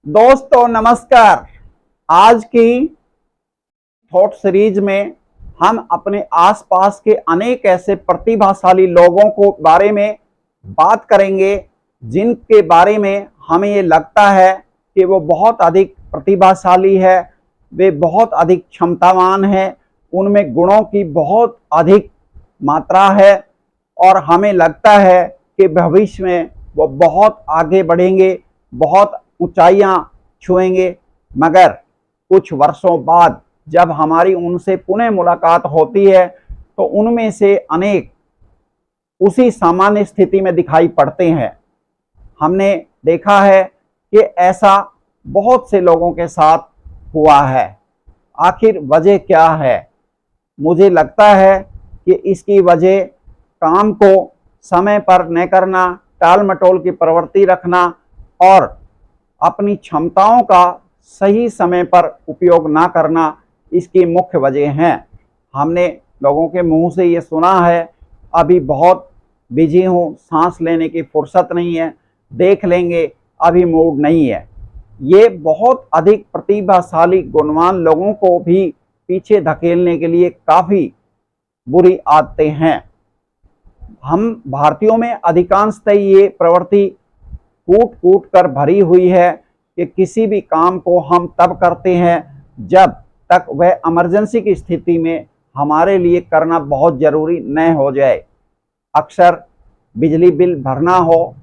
दोस्तों नमस्कार। आज की थॉट सीरीज में हम अपने आसपास के अनेक ऐसे प्रतिभाशाली लोगों को बारे में बात करेंगे जिनके बारे में हमें ये लगता है कि वो बहुत अधिक प्रतिभाशाली है, वे बहुत अधिक क्षमतावान हैं, उनमें गुणों की बहुत अधिक मात्रा है और हमें लगता है कि भविष्य में वो बहुत आगे बढ़ेंगे, बहुत ऊंचाइयां छुएंगे। मगर कुछ वर्षों बाद जब हमारी उनसे पुनः मुलाकात होती है तो उनमें से अनेक उसी सामान्य स्थिति में दिखाई पड़ते हैं। हमने देखा है कि ऐसा बहुत से लोगों के साथ हुआ है। आखिर वजह क्या है? मुझे लगता है कि इसकी वजह काम को समय पर न करना, टाल मटोल की प्रवृत्ति रखना और अपनी क्षमताओं का सही समय पर उपयोग ना करना इसकी मुख्य वजह हैं। हमने लोगों के मुंह से ये सुना है, अभी बहुत बिजी हूँ, सांस लेने की फुर्सत नहीं है, देख लेंगे, अभी मूड नहीं है। ये बहुत अधिक प्रतिभाशाली गुणवान लोगों को भी पीछे धकेलने के लिए काफ़ी बुरी आदतें हैं। हम भारतीयों में अधिकांशतः ये प्रवृत्ति कूट कूट कर भरी हुई है कि किसी भी काम को हम तब करते हैं जब तक वह इमरजेंसी की स्थिति में हमारे लिए करना बहुत ज़रूरी न हो जाए। अक्सर बिजली बिल भरना हो,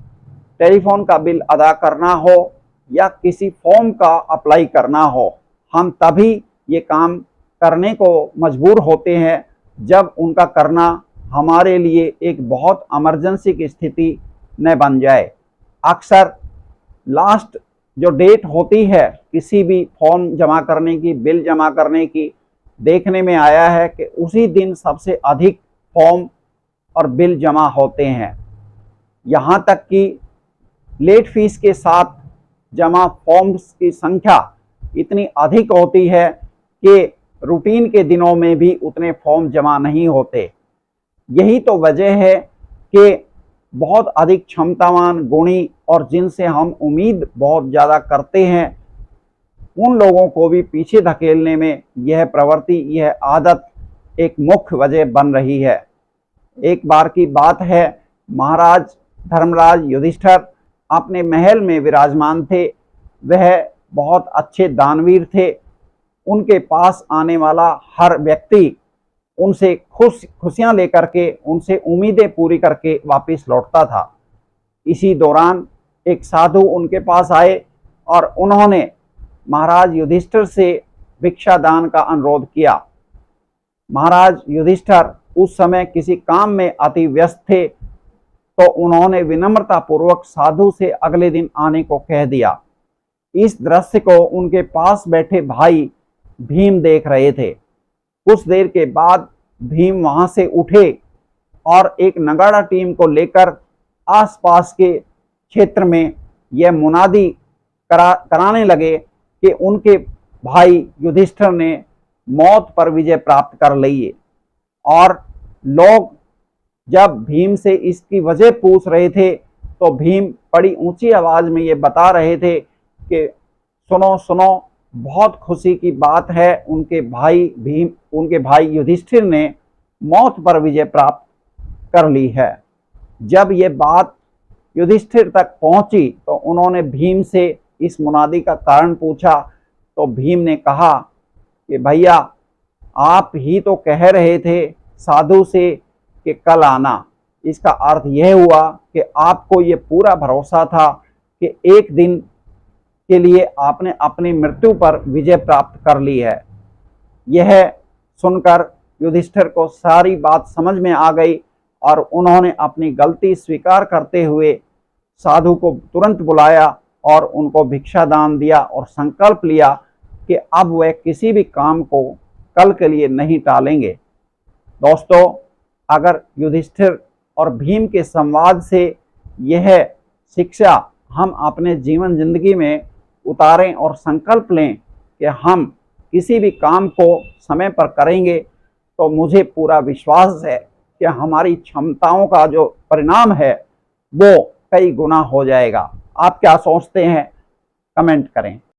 टेलीफोन का बिल अदा करना हो या किसी फॉर्म का अप्लाई करना हो, हम तभी ये काम करने को मजबूर होते हैं जब उनका करना हमारे लिए एक बहुत इमरजेंसी की स्थिति न बन जाए। अक्सर लास्ट जो डेट होती है किसी भी फॉर्म जमा करने की, बिल जमा करने की, देखने में आया है कि उसी दिन सबसे अधिक फॉर्म और बिल जमा होते हैं। यहाँ तक कि लेट फीस के साथ जमा फॉर्म्स की संख्या इतनी अधिक होती है कि रूटीन के दिनों में भी उतने फॉर्म जमा नहीं होते। यही तो वजह है कि बहुत अधिक क्षमतावान, गुणी और जिनसे हम उम्मीद बहुत ज़्यादा करते हैं उन लोगों को भी पीछे धकेलने में यह प्रवृत्ति, यह आदत एक मुख्य वजह बन रही है। एक बार की बात है, महाराज धर्मराज युधिष्ठिर अपने महल में विराजमान थे। वह बहुत अच्छे दानवीर थे। उनके पास आने वाला हर व्यक्ति उनसे खुशियां लेकर के, उनसे उम्मीदें पूरी करके वापस लौटता था। इसी दौरान एक साधु उनके पास आए और उन्होंने महाराज युधिष्ठिर से भिक्षा दान का अनुरोध किया। महाराज युधिष्ठिर उस समय किसी काम में अति व्यस्त थे, तो उन्होंने विनम्रता पूर्वक साधु से अगले दिन आने को कह दिया। इस दृश्य को उनके पास बैठे भाई भीम देख रहे थे। कुछ देर के बाद भीम वहां से उठे और एक नगाड़ा टीम को लेकर आसपास के क्षेत्र में यह मुनादी कराने लगे कि उनके भाई युधिष्ठिर ने मौत पर विजय प्राप्त कर ली है। और लोग जब भीम से इसकी वजह पूछ रहे थे तो भीम बड़ी ऊंची आवाज में ये बता रहे थे कि सुनो सुनो, बहुत खुशी की बात है, उनके भाई युधिष्ठिर ने मौत पर विजय प्राप्त कर ली है। जब ये बात युधिष्ठिर तक पहुंची तो उन्होंने भीम से इस मुनादी का कारण पूछा। तो भीम ने कहा कि भैया, आप ही तो कह रहे थे साधु से कि कल आना। इसका अर्थ यह हुआ कि आपको ये पूरा भरोसा था कि एक दिन के लिए आपने अपनी मृत्यु पर विजय प्राप्त कर ली है। यह सुनकर युधिष्ठिर को सारी बात समझ में आ गई और उन्होंने अपनी गलती स्वीकार करते हुए साधु को तुरंत बुलाया और उनको भिक्षा दान दिया और संकल्प लिया कि अब वह किसी भी काम को कल के लिए नहीं टालेंगे। दोस्तों, अगर युधिष्ठिर और भीम के संवाद से यह शिक्षा हम अपने जीवन जिंदगी में उतारें और संकल्प लें कि हम किसी भी काम को समय पर करेंगे, तो मुझे पूरा विश्वास है कि हमारी क्षमताओं का जो परिणाम है वो कई गुना हो जाएगा। आप क्या सोचते हैं? कमेंट करें।